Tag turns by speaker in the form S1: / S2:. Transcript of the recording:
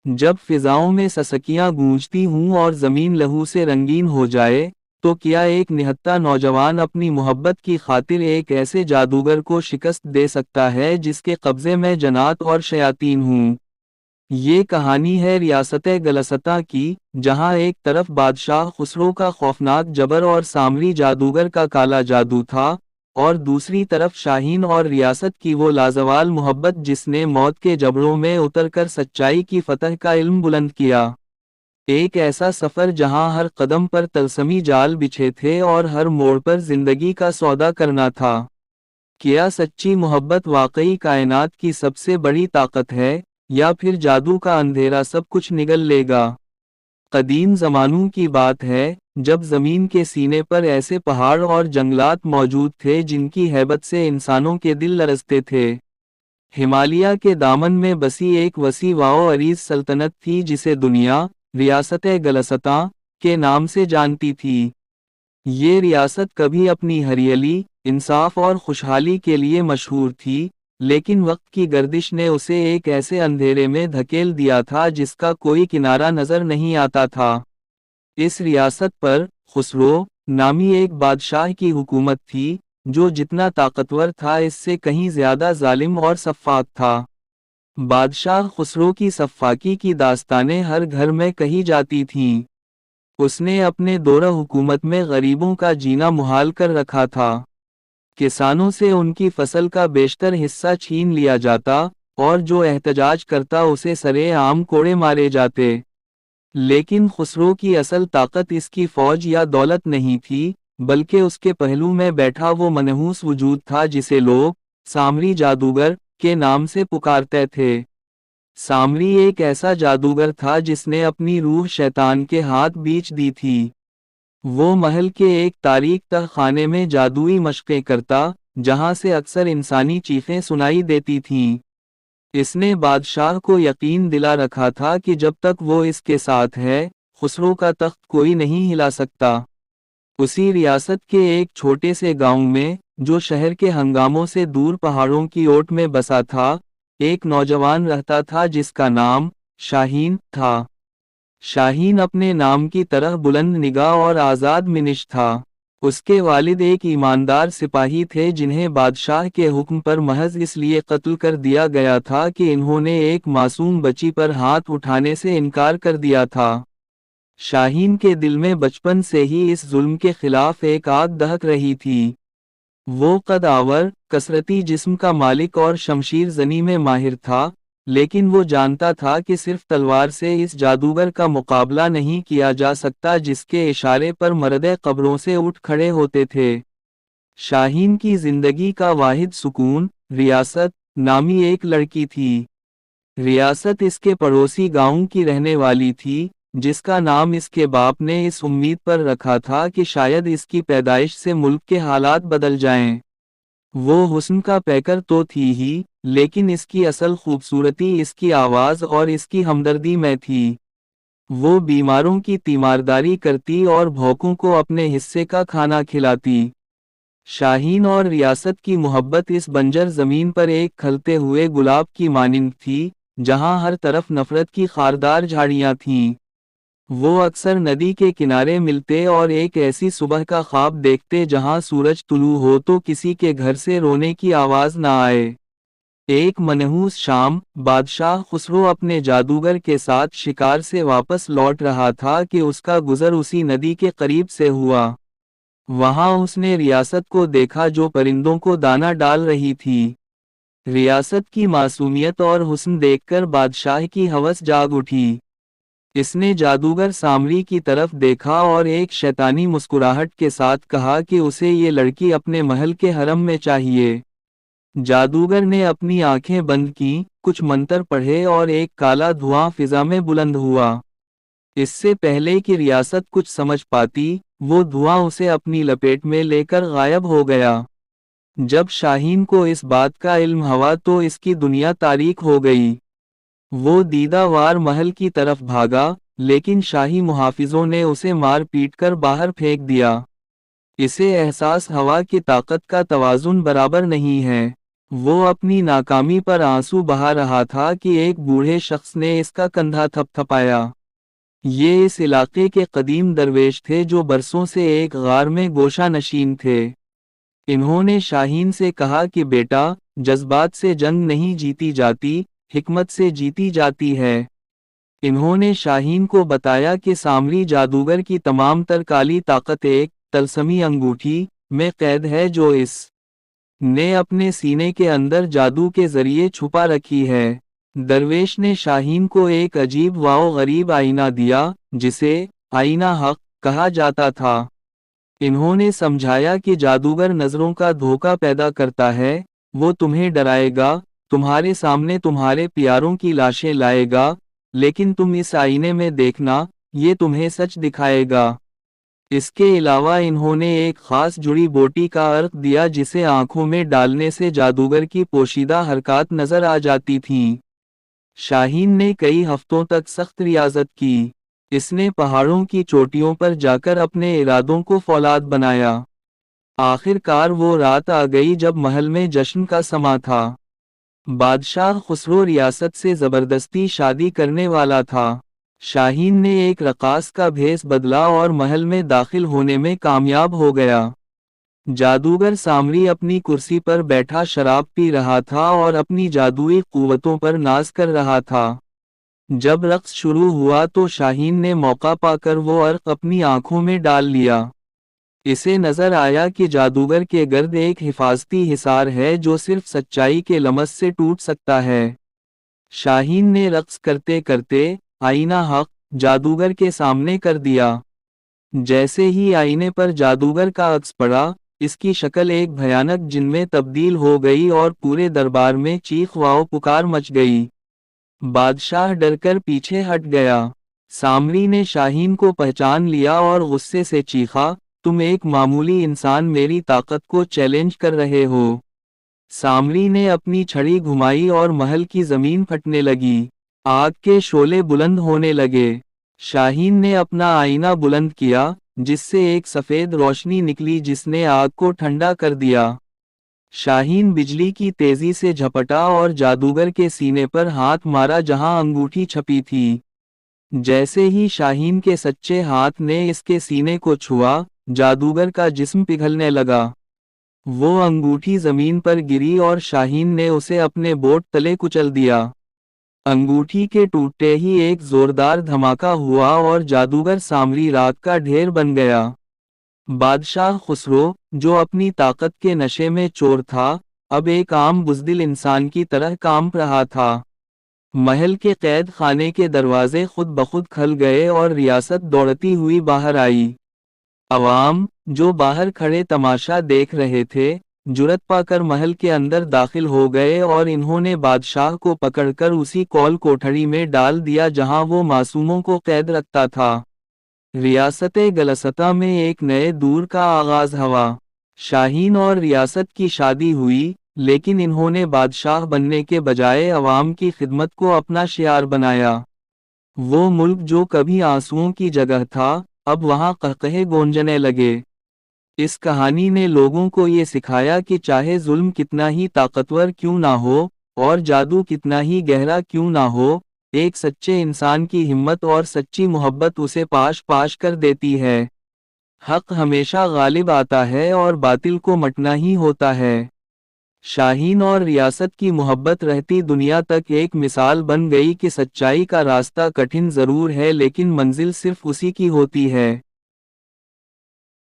S1: جب فضاؤں میں سسکیاں گونجتی ہوں اور زمین لہو سے رنگین ہو جائے، تو کیا ایک نہتہ نوجوان اپنی محبت کی خاطر ایک ایسے جادوگر کو شکست دے سکتا ہے جس کے قبضے میں جنات اور شیاطین ہوں؟ یہ کہانی ہے ریاست گلستاں کی، جہاں ایک طرف بادشاہ خسرو کا خوفناک جبر اور سامری جادوگر کا کالا جادو تھا، اور دوسری طرف شاہین اور ریاست کی وہ لازوال محبت جس نے موت کے جبڑوں میں اتر کر سچائی کی فتح کا علم بلند کیا۔ ایک ایسا سفر جہاں ہر قدم پر طلسمی جال بچھے تھے اور ہر موڑ پر زندگی کا سودا کرنا تھا۔ کیا سچی محبت واقعی کائنات کی سب سے بڑی طاقت ہے، یا پھر جادو کا اندھیرا سب کچھ نگل لے گا؟ قدیم زمانوں کی بات ہے، جب زمین کے سینے پر ایسے پہاڑ اور جنگلات موجود تھے جن کی ہیبت سے انسانوں کے دل لرزتے تھے۔ ہمالیہ کے دامن میں بسی ایک وسیع و عریض سلطنت تھی جسے دنیا ریاست گلستاں کے نام سے جانتی تھی۔ یہ ریاست کبھی اپنی ہریالی، انصاف اور خوشحالی کے لیے مشہور تھی، لیکن وقت کی گردش نے اسے ایک ایسے اندھیرے میں دھکیل دیا تھا جس کا کوئی کنارہ نظر نہیں آتا تھا۔ اس ریاست پر خسرو نامی ایک بادشاہ کی حکومت تھی، جو جتنا طاقتور تھا اس سے کہیں زیادہ ظالم اور سفاک تھا۔ بادشاہ خسرو کی سفاکی کی داستانیں ہر گھر میں کہی جاتی تھیں۔ اس نے اپنے دورہ حکومت میں غریبوں کا جینا محال کر رکھا تھا۔ کسانوں سے ان کی فصل کا بیشتر حصہ چھین لیا جاتا، اور جو احتجاج کرتا اسے سرے عام کوڑے مارے جاتے۔ لیکن خسرو کی اصل طاقت اس کی فوج یا دولت نہیں تھی، بلکہ اس کے پہلو میں بیٹھا وہ منحوس وجود تھا جسے لوگ سامری جادوگر کے نام سے پکارتے تھے۔ سامری ایک ایسا جادوگر تھا جس نے اپنی روح شیطان کے ہاتھ بیچ دی تھی۔ وہ محل کے ایک تاریک تہ خانے میں جادوئی مشقیں کرتا، جہاں سے اکثر انسانی چیخیں سنائی دیتی تھیں۔ اس نے بادشاہ کو یقین دلا رکھا تھا کہ جب تک وہ اس کے ساتھ ہے، خسرو کا تخت کوئی نہیں ہلا سکتا۔ اسی ریاست کے ایک چھوٹے سے گاؤں میں، جو شہر کے ہنگاموں سے دور پہاڑوں کی اوٹ میں بسا تھا، ایک نوجوان رہتا تھا جس کا نام شاہین تھا۔ شاہین اپنے نام کی طرح بلند نگاہ اور آزاد منش تھا۔ اس کے والد ایک ایماندار سپاہی تھے جنہیں بادشاہ کے حکم پر محض اس لیے قتل کر دیا گیا تھا کہ انہوں نے ایک معصوم بچی پر ہاتھ اٹھانے سے انکار کر دیا تھا۔ شاہین کے دل میں بچپن سے ہی اس ظلم کے خلاف ایک آگ دہک رہی تھی۔ وہ قد آور، کثرتی جسم کا مالک اور شمشیر زنی میں ماہر تھا، لیکن وہ جانتا تھا کہ صرف تلوار سے اس جادوگر کا مقابلہ نہیں کیا جا سکتا جس کے اشارے پر مردے قبروں سے اٹھ کھڑے ہوتے تھے۔ شاہین کی زندگی کا واحد سکون ریاست نامی ایک لڑکی تھی۔ ریاست اس کے پڑوسی گاؤں کی رہنے والی تھی، جس کا نام اس کے باپ نے اس امید پر رکھا تھا کہ شاید اس کی پیدائش سے ملک کے حالات بدل جائیں۔ وہ حسن کا پیکر تو تھی ہی، لیکن اس کی اصل خوبصورتی اس کی آواز اور اس کی ہمدردی میں تھی۔ وہ بیماروں کی تیمارداری کرتی اور بھوکوں کو اپنے حصے کا کھانا کھلاتی۔ شاہین اور ریاست کی محبت اس بنجر زمین پر ایک کھلتے ہوئے گلاب کی مانند تھی، جہاں ہر طرف نفرت کی خاردار جھاڑیاں تھیں۔ وہ اکثر ندی کے کنارے ملتے اور ایک ایسی صبح کا خواب دیکھتے جہاں سورج طلوع ہو تو کسی کے گھر سے رونے کی آواز نہ آئے۔ ایک منحوس شام، بادشاہ خسرو اپنے جادوگر کے ساتھ شکار سے واپس لوٹ رہا تھا کہ اس کا گزر اسی ندی کے قریب سے ہوا۔ وہاں اس نے ریاست کو دیکھا جو پرندوں کو دانہ ڈال رہی تھی۔ ریاست کی معصومیت اور حسن دیکھ کر بادشاہ کی ہوس جاگ اٹھی۔ اس نے جادوگر سامری کی طرف دیکھا اور ایک شیطانی مسکراہٹ کے ساتھ کہا کہ اسے یہ لڑکی اپنے محل کے حرم میں چاہیے۔ جادوگر نے اپنی آنکھیں بند کیں، کچھ منتر پڑھے اور ایک کالا دھواں فضا میں بلند ہوا۔ اس سے پہلے کہ ریاست کچھ سمجھ پاتی، وہ دھواں اسے اپنی لپیٹ میں لے کر غائب ہو گیا۔ جب شاہین کو اس بات کا علم ہوا تو اس کی دنیا تاریک ہو گئی۔ وہ دیدہ وار محل کی طرف بھاگا، لیکن شاہی محافظوں نے اسے مار پیٹ کر باہر پھینک دیا۔ اسے احساس ہوا کہ طاقت کا توازن برابر نہیں ہے۔ وہ اپنی ناکامی پر آنسو بہا رہا تھا کہ ایک بوڑھے شخص نے اس کا کندھا تھپتھپایا۔ یہ اس علاقے کے قدیم درویش تھے جو برسوں سے ایک غار میں گوشہ نشین تھے۔ انہوں نے شاہین سے کہا کہ بیٹا، جذبات سے جنگ نہیں جیتی جاتی، حکمت سے جیتی جاتی ہے۔ انہوں نے شاہین کو بتایا کہ سامری جادوگر کی تمام تر کالی طاقت ایک طلسمی انگوٹھی میں قید ہے جو اس نے اپنے سینے کے اندر جادو کے ذریعے چھپا رکھی ہے۔ درویش نے شاہین کو ایک عجیب و غریب آئینہ دیا جسے آئینہ حق کہا جاتا تھا۔ انہوں نے سمجھایا کہ جادوگر نظروں کا دھوکہ پیدا کرتا ہے، وہ تمہیں ڈرائے گا، تمہارے سامنے تمہارے پیاروں کی لاشیں لائے گا، لیکن تم اس آئینے میں دیکھنا، یہ تمہیں سچ دکھائے گا۔ اس کے علاوہ انہوں نے ایک خاص جڑی بوٹی کا عرق دیا جسے آنکھوں میں ڈالنے سے جادوگر کی پوشیدہ حرکات نظر آ جاتی تھیں۔ شاہین نے کئی ہفتوں تک سخت ریاضت کی۔ اس نے پہاڑوں کی چوٹیوں پر جا کر اپنے ارادوں کو فولاد بنایا۔ آخر کار وہ رات آ گئی جب محل میں جشن کا سماں تھا۔ بادشاہ خسرو ریاست سے زبردستی شادی کرنے والا تھا۔ شاہین نے ایک رقاص کا بھیس بدلا اور محل میں داخل ہونے میں کامیاب ہو گیا۔ جادوگر سامری اپنی کرسی پر بیٹھا شراب پی رہا تھا اور اپنی جادوئی قوتوں پر ناز کر رہا تھا۔ جب رقص شروع ہوا تو شاہین نے موقع پا کر وہ عرق اپنی آنکھوں میں ڈال لیا۔ اسے نظر آیا کہ جادوگر کے گرد ایک حفاظتی حصار ہے جو صرف سچائی کے لمس سے ٹوٹ سکتا ہے۔ شاہین نے رقص کرتے کرتے آئینہ حق جادوگر کے سامنے کر دیا۔ جیسے ہی آئینے پر جادوگر کا عکس پڑا، اس کی شکل ایک بھیانک جن میں تبدیل ہو گئی اور پورے دربار میں چیخ و پکار مچ گئی۔ بادشاہ ڈر کر پیچھے ہٹ گیا۔ سامری نے شاہین کو پہچان لیا اور غصے سے چیخا، تم ایک معمولی انسان میری طاقت کو چیلنج کر رہے ہو۔ سامری نے اپنی چھڑی گھمائی اور محل کی زمین پھٹنے لگی۔ آگ کے شعلے بلند ہونے لگے۔ شاہین نے اپنا آئینہ بلند کیا، جس سے ایک سفید روشنی نکلی جس نے آگ کو ٹھنڈا کر دیا۔ شاہین بجلی کی تیزی سے جھپٹا اور جادوگر کے سینے پر ہاتھ مارا جہاں انگوٹھی چھپی تھی۔ جیسے ہی شاہین کے سچے ہاتھ نے اس کے سینے کو چھوا، جادوگر کا جسم پگھلنے لگا۔ وہ انگوٹھی زمین پر گری اور شاہین نے اسے اپنے بوٹ تلے کچل دیا۔ انگوٹھی کے ٹوٹتے ہی ایک زوردار دھماکہ ہوا اور جادوگر سامری راک کا ڈھیر بن گیا۔ بادشاہ خسرو، جو اپنی طاقت کے نشے میں چور تھا، اب ایک عام بزدل انسان کی طرح کانپ رہا تھا۔ محل کے قید خانے کے دروازے خود بخود کھل گئے اور ریاست دوڑتی ہوئی باہر آئی۔ عوام، جو باہر کھڑے تماشا دیکھ رہے تھے، جرأت پا کر محل کے اندر داخل ہو گئے اور انہوں نے بادشاہ کو پکڑ کر اسی کول کوٹھڑی میں ڈال دیا جہاں وہ معصوموں کو قید رکھتا تھا۔ ریاست گلستہ میں ایک نئے دور کا آغاز ہوا۔ شاہین اور ریاست کی شادی ہوئی، لیکن انہوں نے بادشاہ بننے کے بجائے عوام کی خدمت کو اپنا شعار بنایا۔ وہ ملک جو کبھی آنسوؤں کی جگہ تھا، اب وہاں قہقہے گونجنے لگے۔ اس کہانی نے لوگوں کو یہ سکھایا کہ چاہے ظلم کتنا ہی طاقتور کیوں نہ ہو اور جادو کتنا ہی گہرا کیوں نہ ہو، ایک سچے انسان کی ہمت اور سچی محبت اسے پاش پاش کر دیتی ہے۔ حق ہمیشہ غالب آتا ہے اور باطل کو مٹنا ہی ہوتا ہے۔ شاہین اور ریاست کی محبت رہتی دنیا تک ایک مثال بن گئی کہ سچائی کا راستہ کٹھن ضرور ہے لیکن منزل صرف اسی کی ہوتی ہے۔